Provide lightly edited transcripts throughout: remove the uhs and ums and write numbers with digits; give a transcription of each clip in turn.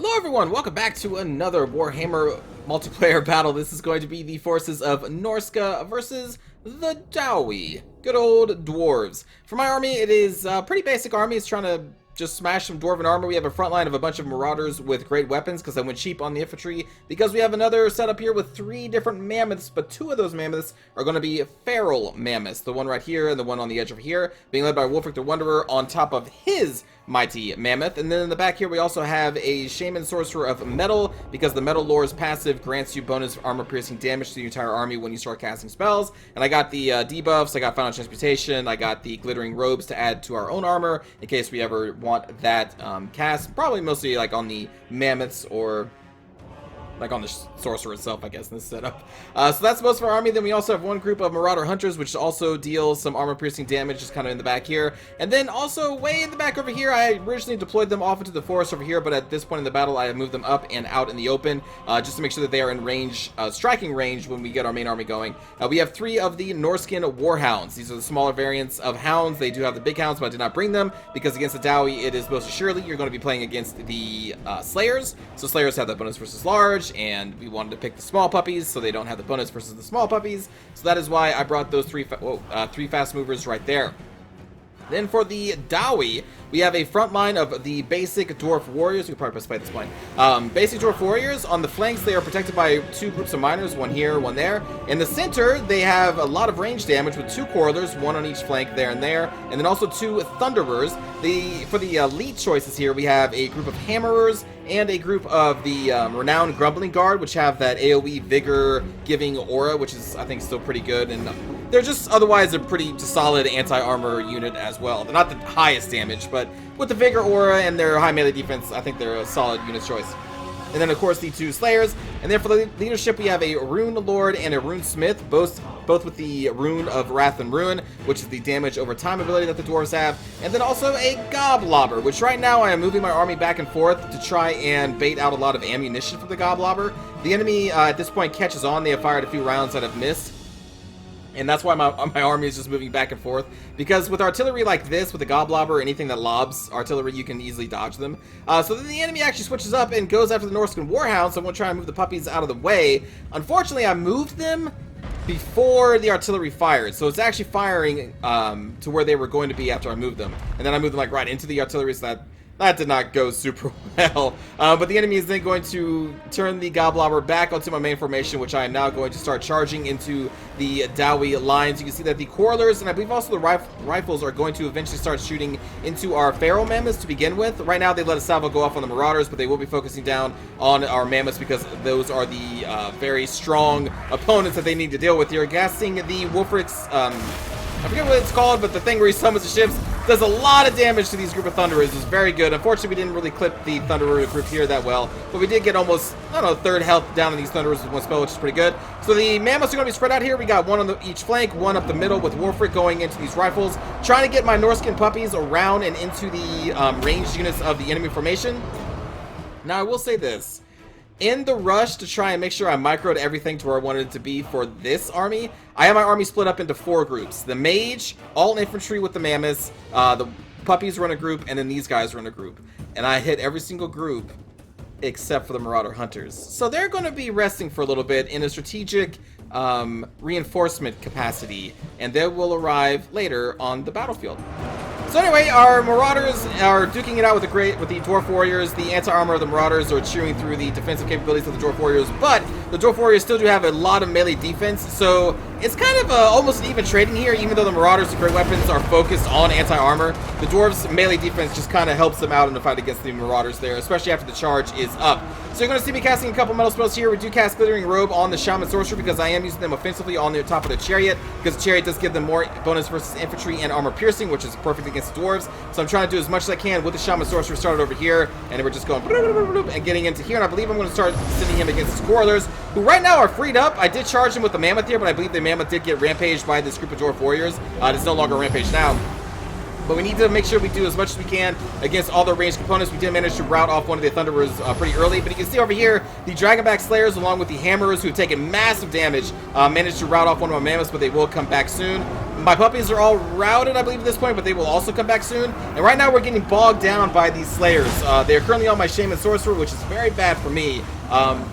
Hello everyone, welcome back to another Warhammer multiplayer battle. This is going to be the forces of Norska versus the Dowie. Good old dwarves. For my army, it is a pretty basic army. It's trying to just smash some dwarven armor. We have a front line of a bunch of marauders with great weapons because I went cheap on the infantry. Because we have another setup here with 3 different mammoths, but 2 of those mammoths are going to be feral mammoths. The one right here and the one on the edge over here, being led by Wolfric the Wanderer on top of his mighty mammoth. And then in the back here we also have a shaman sorcerer of metal, because the metal lore's passive grants you bonus armor piercing damage to the entire army when you start casting spells. And I got the debuffs, I got final transmutation, I got the glittering robes to add to our own armor in case we ever want that cast, probably mostly like on the mammoths or like on the sorcerer itself, I guess, in this setup. So that's most of our army. Then we also have one group of marauder hunters, which also deals some armor piercing damage, just kind of in the back here. And then also way in the back over here, I originally deployed them off into the forest over here, but at this point in the battle, I have moved them up and out in the open, just to make sure that they are in range, striking range when we get our main army going. We have 3 of the Norskin Warhounds. These are the smaller variants of hounds. They do have the big hounds, but I did not bring them because against the Dowie, it is most assuredly you're going to be playing against the Slayers. So Slayers have that bonus versus large, and we wanted to pick the small puppies so they don't have the bonus versus the small puppies. So that is why I brought those 3 fast movers right there. Then for the Dowie, we have a front line of the basic dwarf warriors. We could probably play this point. Basic dwarf warriors. On the flanks, they are protected by 2 groups of miners, one here, one there. In the center, they have a lot of range damage with 2 corridors, one on each flank there and there, and then also 2 thunderers. For the elite choices here, we have a group of hammerers and a group of the renowned grumbling guard, which have that AoE vigor giving aura, which is I think still pretty good, and they're just otherwise a pretty solid anti-armor unit as well. They're not the highest damage, but with the vigor aura and their high melee defense, I think they're a solid unit choice. And then of course the 2 slayers. And then for the leadership, we have a rune lord and a rune smith, both with the rune of wrath and ruin, which is the damage over time ability that the dwarves have. And then also a goblobber, which right now I am moving my army back and forth to try and bait out a lot of ammunition from the goblobber. The enemy at this point catches on. They have fired a few rounds that have missed. And that's why my army is just moving back and forth. Because with artillery like this, with the goblobber, anything that lobs artillery, you can easily dodge them. So then the enemy actually switches up and goes after the Norskin Warhounds. So I'm going to try and move the puppies out of the way. Unfortunately, I moved them before the artillery fired. So it's actually firing to where they were going to be after I moved them. And then I moved them like right into the artillery, so that did not go super well. But the enemy is then going to turn the goblobber back onto my main formation, which I am now going to start charging into the Dowie lines. You can see that the corridors, and I believe also the rifles, are going to eventually start shooting into our feral mammoths to begin with. Right now they let a salvo go off on the marauders, but they will be focusing down on our mammoths because those are the very strong opponents that they need to deal with. You're gassing the Wolfric's, I forget what it's called, but the thing where he summons the ships does a lot of damage to these group of Thunderers. It's very good. Unfortunately, we didn't really clip the Thunderer group here that well, but we did get almost, I don't know, third health down on these Thunderers with one spell, which is pretty good. So the Mammoths are going to be spread out here. We got one on each flank, one up the middle with Warfric going into these rifles, trying to get my Norskin puppies around and into the ranged units of the enemy formation. Now, I will say this. In the rush to try and make sure I microed everything to where I wanted it to be for this army, I have my army split up into 4 groups. The mage, all infantry with the mammoths, the puppies run a group, and then these guys run a group. And I hit every single group except for the marauder hunters. So they're going to be resting for a little bit in a strategic reinforcement capacity, and they will arrive later on the battlefield. So anyway, our marauders are duking it out with the dwarf warriors. The anti-armor of the marauders are cheering through the defensive capabilities of the dwarf warriors, but the dwarf warriors still do have a lot of melee defense, so it's kind of almost an even trading here. Even though the marauders with great weapons are focused on anti-armor, the dwarves' melee defense just kind of helps them out in the fight against the marauders there, especially after the charge is up. So you're going to see me casting a couple metal spells here. We do cast Glittering Robe on the Shaman Sorcerer because I am using them offensively on the top of the Chariot, because the Chariot does give them more bonus versus infantry and armor piercing, which is perfect against the dwarves. So I'm trying to do as much as I can with the Shaman Sorcerer started over here, and we're just going and getting into here, and I believe I'm going to start sending him against his Corridors, who right now are freed up. I did charge him with the Mammoth here, but I believe the Mammoth did get rampaged by this group of dwarf warriors. It is no longer rampaged now. But we need to make sure we do as much as we can against all the ranged components. We did manage to rout off one of the Thunderers pretty early, but you can see over here, the Dragonback Slayers, along with the Hammerers, who have taken massive damage, managed to rout off one of my Mammoths, but they will come back soon. My puppies are all routed, I believe, at this point, but they will also come back soon. And right now we're getting bogged down by these Slayers. They're currently on my Shaman Sorcerer, which is very bad for me.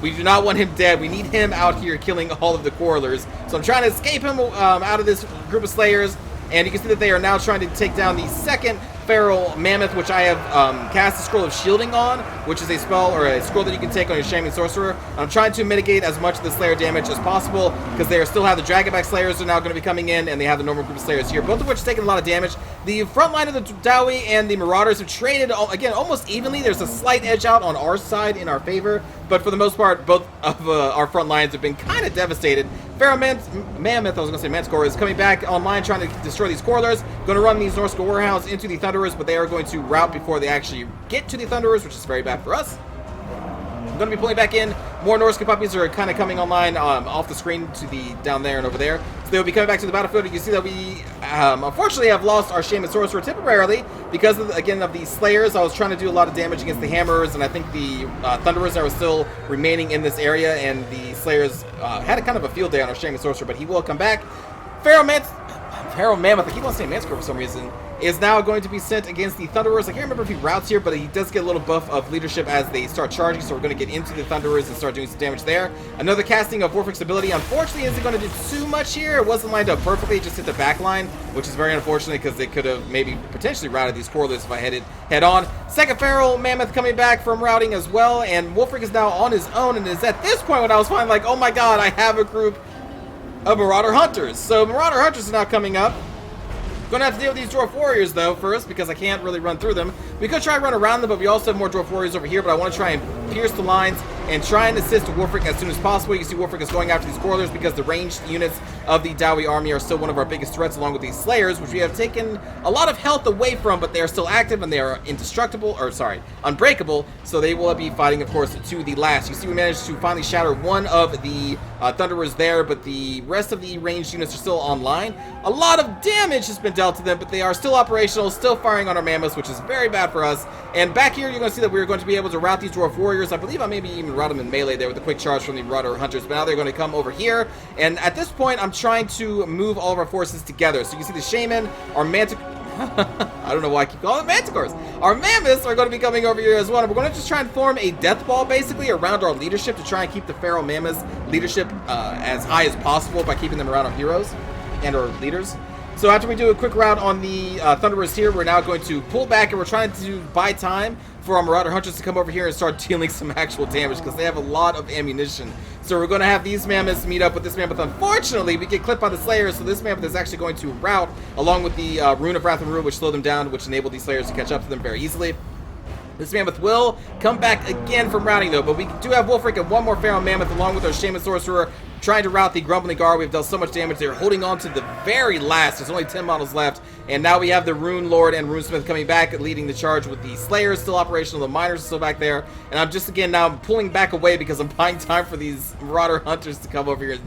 We do not want him dead. We need him out here killing all of the Quarrelers. So I'm trying to escape him out of this group of Slayers. And you can see that they are now trying to take down the second Feral Mammoth, which I have cast a Scroll of Shielding on, which is a spell or a scroll that you can take on your Shaman Sorcerer. I'm trying to mitigate as much of the Slayer damage as possible because they still have the Dragonback Slayers are now going to be coming in, and they have the normal group of Slayers here, both of which are taking a lot of damage. The front line of the Dowie and the Marauders have traded, again, almost evenly. There's a slight edge out on our side in our favor, but for the most part, both of our front lines have been kind of devastated. Feral Mammoth, I was going to say Manticore, is coming back online trying to destroy these Quarrelers. Going to run these Norska Warhounds into the Thunderers, but they are going to rout before they actually get to the Thunderers, which is very bad for us. I'm going to be pulling back in. More Norska puppies are kind of coming online off the screen to the down there and over there. So they'll be coming back to the battlefield. You can see that we unfortunately have lost our Shaman Sorcerer temporarily because, again, of the Slayers. I was trying to do a lot of damage against the Hammers, and I think the Thunderers are still remaining in this area, and the Slayers had a kind of a field day on our Shaman Sorcerer, but he will come back. Feral Mammoth, I keep on saying Manticore for some reason, is now going to be sent against the Thunderers. I can't remember if he routes here, but he does get a little buff of leadership as they start charging, so we're going to get into the Thunderers and start doing some damage there. Another casting of Warfric's ability, unfortunately, isn't going to do too much here. It wasn't lined up perfectly, it just hit the back line, which is very unfortunate because they could have maybe potentially routed these Quarrelers if I headed head on. Second Feral Mammoth coming back from routing as well, and Warfric is now on his own, and it's at this point when I was finally like, oh my god, I have a group of Marauder Hunters. So Marauder Hunters are now coming up. Gonna have to deal with these Dwarf Warriors though first because I can't really run through them. We could try to run around them, but we also have more Dwarf Warriors over here, but I want to try and pierce the lines and try and assist Warfric as soon as possible. You can see Warfric is going after these Quarrelers because the ranged units of the Dowie army are still one of our biggest threats, along with these Slayers, which we have taken a lot of health away from, but they are still active and they are indestructible, or sorry, unbreakable, so they will be fighting, of course, to the last. You see we managed to finally shatter one of the Thunderers there, but the rest of the ranged units are still online. A lot of damage has been dealt to them, but they are still operational, still firing on our Mammoths, which is very bad for us. And back here, you're going to see that we're going to be able to rout these Dwarf Warriors. I believe I maybe even rout them in melee there with a quick charge from the Marauder Hunters, but now they're going to come over here. And at this point, I'm trying to move all of our forces together. So you can see the Shaman, our Manticore, I don't know why I keep calling them Manticores. Our Mammoths are going to be coming over here as well. And we're going to just try and form a death ball, basically, around our leadership to try and keep the Feral Mammoths' leadership as high as possible by keeping them around our heroes and our leaders. So after we do a quick rout on the Thunderers here, we're now going to pull back, and we're trying to buy time for our Marauder Hunters to come over here and start dealing some actual damage because they have a lot of ammunition. So we're going to have these Mammoths meet up with this Mammoth. Unfortunately, we get clipped by the Slayers, so this Mammoth is actually going to rout along with the Rune of Wrath and Ruin, which slowed them down, which enabled these Slayers to catch up to them very easily. This Mammoth will come back again from routing, though, but we do have Wolfric and one more Feral Mammoth along with our Shaman Sorcerer trying to rout the Grumbling Guard. We've dealt so much damage. They're holding on to the very last. There's only 10 models left, and now we have the Rune Lord and Rune Smith coming back, leading the charge with the Slayers still operational. The Miners are still back there, and I'm just, again, now pulling back away because I'm buying time for these Marauder Hunters to come over here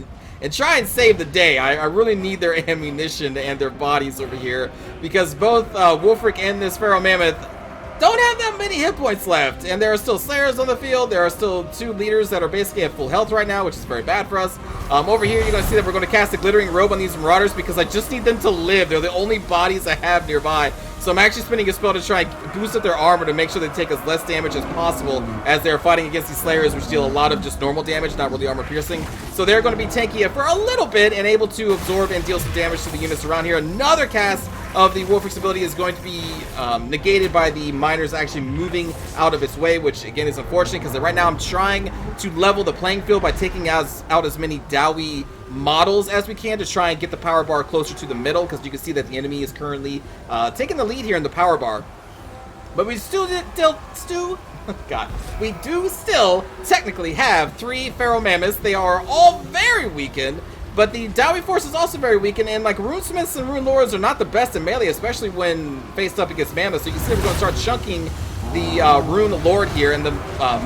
and try and save the day. I really need their ammunition and their bodies over here because both Wolfric and this Feral Mammoth don't have that many hit points left, and there are still Slayers on the field. There are still two leaders that are basically at full health right now, which is very bad for us. Over here, you're going to see that we're going to cast a Glittering Robe on these Marauders because I just need them to live. They're the only bodies I have nearby. So I'm actually spinning a spell to try and boost up their armor to make sure they take as less damage as possible as they're fighting against these Slayers, which deal a lot of just normal damage, not really armor piercing. So they're going to be tanky for a little bit and able to absorb and deal some damage to the units around here. Another cast of the Wolfric's ability is going to be negated by the Miners actually moving out of its way, which again is unfortunate because right now I'm trying to level the playing field by taking out as many Dowie models as we can to try and get the power bar closer to the middle, because you can see that the enemy is currently taking the lead here in the power bar. But we we do still technically have 3 Feral Mammoths. They are all very weakened, but the Dowie force is also very weakened, and like Rune Smiths and Rune Lords are not the best in melee, especially when faced up against Mammoths. So you can see we're going to start chunking the Rune Lord here, and the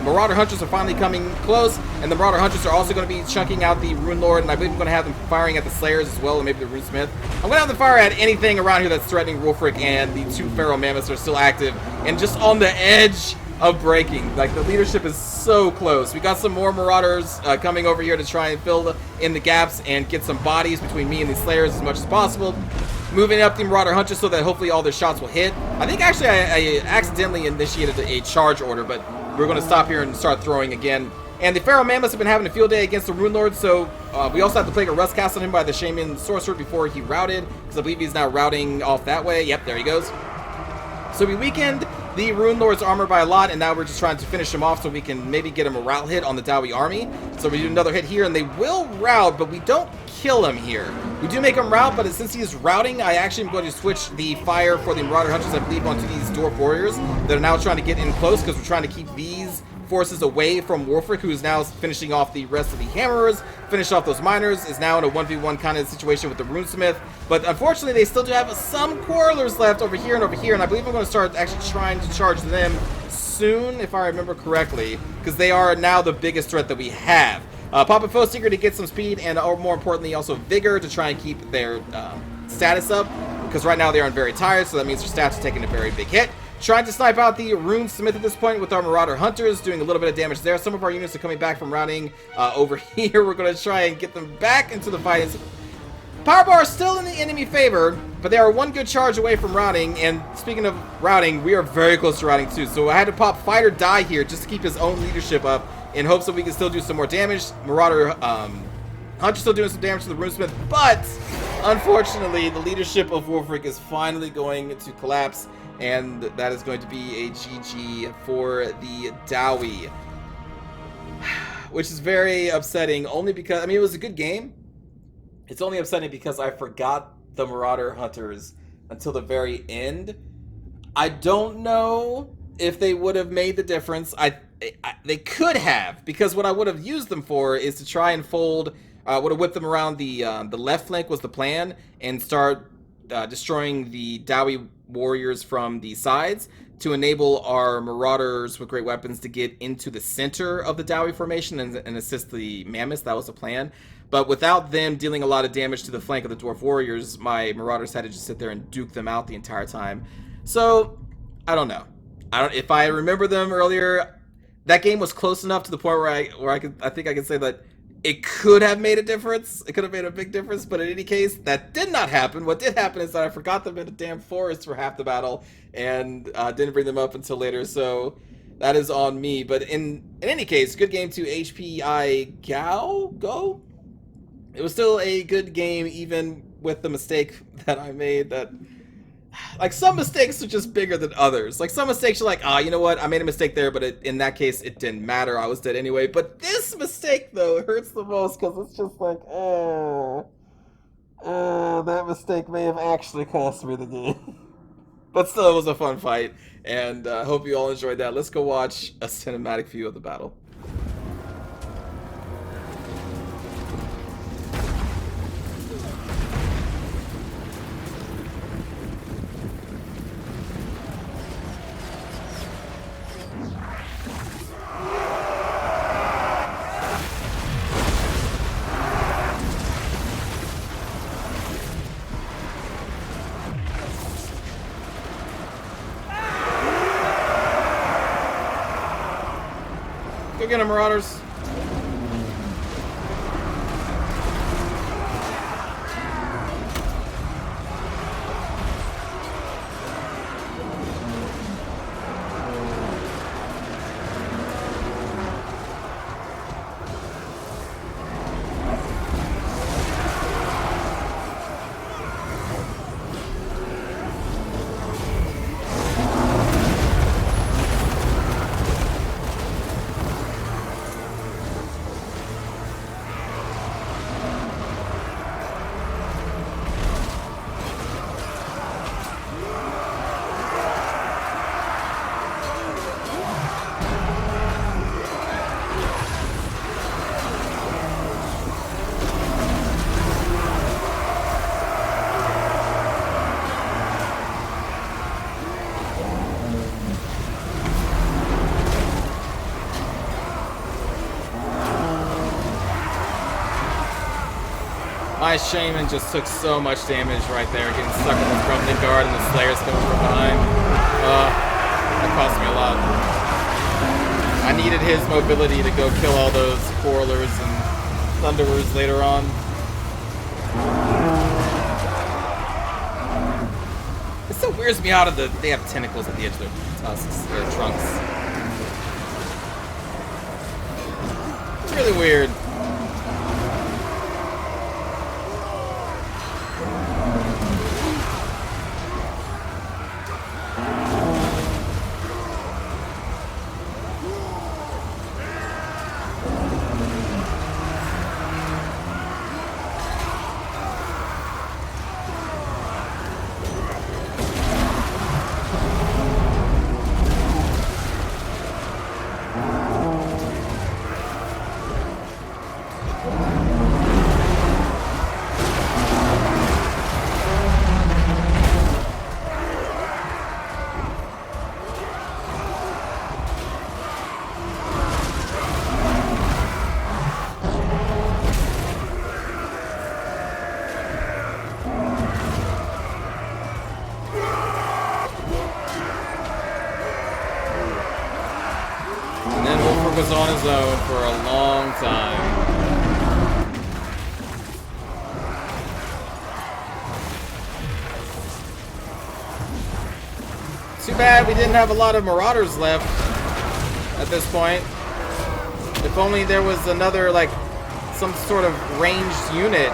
Marauder Hunters are finally coming close, and the Marauder Hunters are also going to be chunking out the Rune Lord, and I believe we're going to have them firing at the Slayers as well, and maybe the Rune Smith. I'm going to have them fire at anything around here that's threatening Wolfric, and the 2 Feral Mammoths are still active and just on the edge of breaking. Like, the leadership is so close. We got some more Marauders coming over here to try and fill in the gaps and get some bodies between me and these Slayers as much as possible. Moving up the Marauder Hunters so that hopefully all their shots will hit. I think actually I accidentally initiated a charge order, but we're going to stop here and start throwing again. And the Pharaoh Mammoths have been having a field day against the Rune Lord, so we also have to Plague of Rust cast on him by the Shaman Sorcerer before he routed, because I believe he's now routing off that way. Yep, there he goes. So we weakened the Rune Lord's armor by a lot, and now we're just trying to finish him off so we can maybe get him a rout hit on the Dawi army. So we do another hit here, and they will rout, but we don't kill him here. We do make him rout, but since he is routing, I actually am going to switch the fire for the Marauder Hunters, I believe, onto these Dwarf Warriors that are now trying to get in close, because we're trying to keep these forces away from Warfric, who is now finishing off the rest of the Hammerers, finish off those Miners, is now in a 1v1 kind of situation with the Runesmith. But unfortunately, they still do have some Quarrelers left over here, and I believe I'm going to start actually trying to charge them soon, if I remember correctly, because they are now the biggest threat that we have. Pop a Foe Seeker to get some speed, and more importantly, also Vigor to try and keep their status up, because right now they aren't very tired, so that means their stats are taking a very big hit. Trying to snipe out the Runesmith at this point with our Marauder Hunters, doing a little bit of damage there. Some of our units are coming back from routing over here. We're going to try and get them back into the fight. Power Bar is still in the enemy favor, but they are one good charge away from routing. And speaking of routing, we are very close to routing too. So I had to pop Fight or Die here just to keep his own leadership up in hopes that we can still do some more damage. Marauder Hunter's still doing some damage to the Runesmith, but unfortunately, the leadership of Warfric is finally going to collapse. And that is going to be a GG for the Dawi. Which is very upsetting, only because, I mean, it was a good game. It's only upsetting because I forgot the Marauder Hunters until the very end. I don't know if they would have made the difference. They could have, because what I would have used them for is to try and fold, would have whipped them around the left flank was the plan, and start destroying the Dawi warriors from the sides to enable our Marauders with great weapons to get into the center of the Dawi formation and assist the Mammoths. That was the plan. But without them dealing a lot of damage to the flank of the Dwarf Warriors, my Marauders had to just sit there and duke them out the entire time. So, I don't know. If I remember them earlier, that game was close enough to the point where I think I can say that it could have made a difference. It could have made a big difference, but in any case, that did not happen. What did happen is that I forgot them in a damn forest for half the battle and didn't bring them up until later, so that is on me. But in any case, good game to HPI Go? It was still a good game, even with the mistake that I made. That, like, some mistakes are just bigger than others. Like, some mistakes are like, you know what, I made a mistake there, but in that case, it didn't matter. I was dead anyway. But this mistake, though, hurts the most, because it's just like, that mistake may have actually cost me the game. But still, it was a fun fight, and I hope you all enjoyed that. Let's go watch a cinematic view of the battle. Go get him, Marauders. My Shaman just took so much damage right there, getting stuck in the Grumbling Guard and the Slayers coming from behind. That cost me a lot. I needed his mobility to go kill all those Quarrelers and Thunderers later on. It still weirds me out of they have tentacles at the edge of their tusks, their trunks. It's really weird. Was on his own for a long time. Too bad we didn't have a lot of Marauders left at this point. If only there was another, like, some sort of ranged unit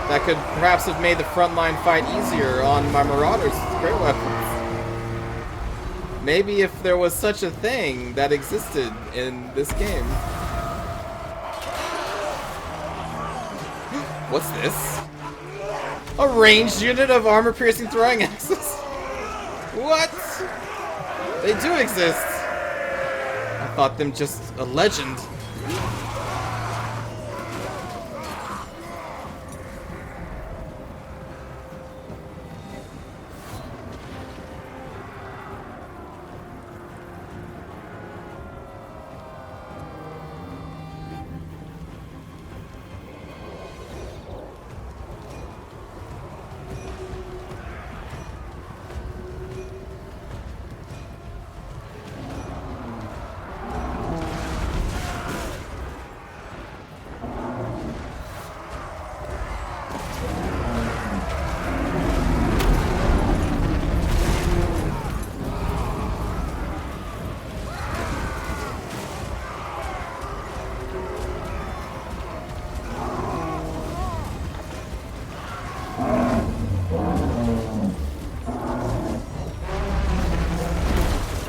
that could perhaps have made the frontline fight easier on my Marauders' great weapons. Maybe if there was such a thing that existed in this game. What's this? A ranged unit of armor-piercing throwing axes? What? They do exist. I thought them just a legend.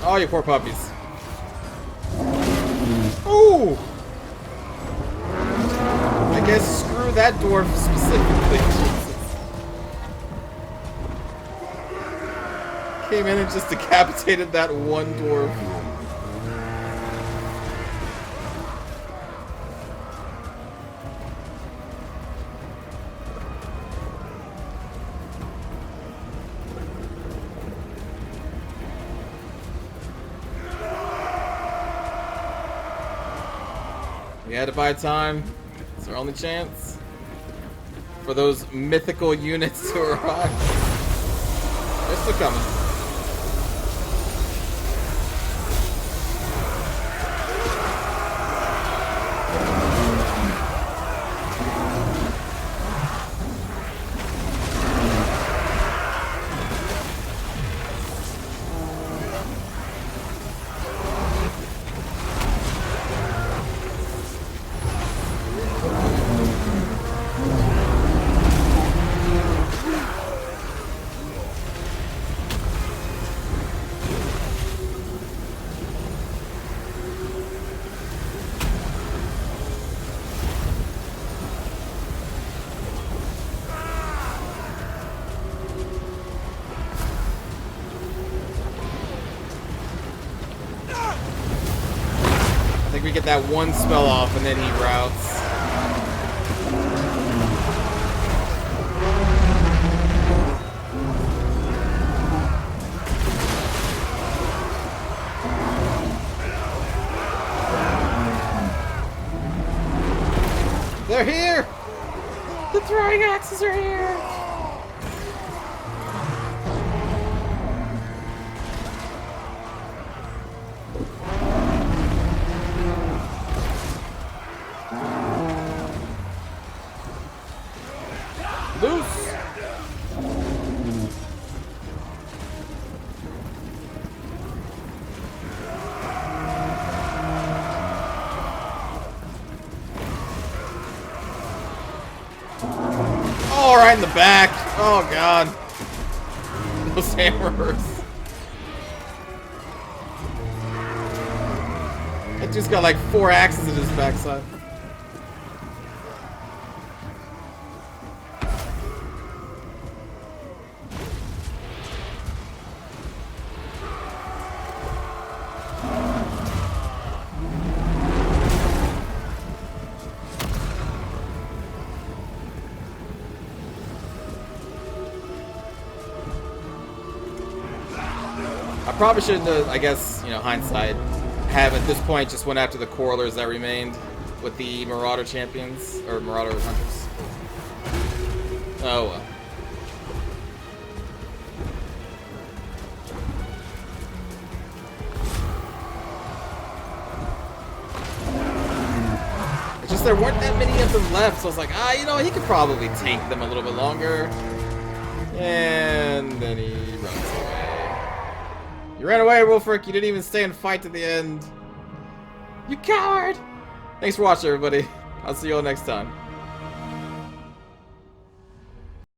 Oh, you poor puppies. Ooh! I guess screw that dwarf specifically. Jesus. Came in and just decapitated that one dwarf. We had to buy time. It's our only chance for those mythical units to arrive. They're still coming. I think we get that one spell off and then he routes. They're here! The throwing axes are here! right in the back. Oh god. Those hammers. That dude's got like 4 axes in his backside. I probably shouldn't have, I guess, you know, hindsight, have at this point just went after the Quarrelers that remained with the Marauder champions, or Marauder hunters. Oh well. It's just there weren't that many of them left, so I was like, you know, he could probably tank them a little bit longer. And then he runs away. You ran away, Wolfric. You didn't even stay and fight to the end. You coward! Thanks for watching, everybody. I'll see you all next time.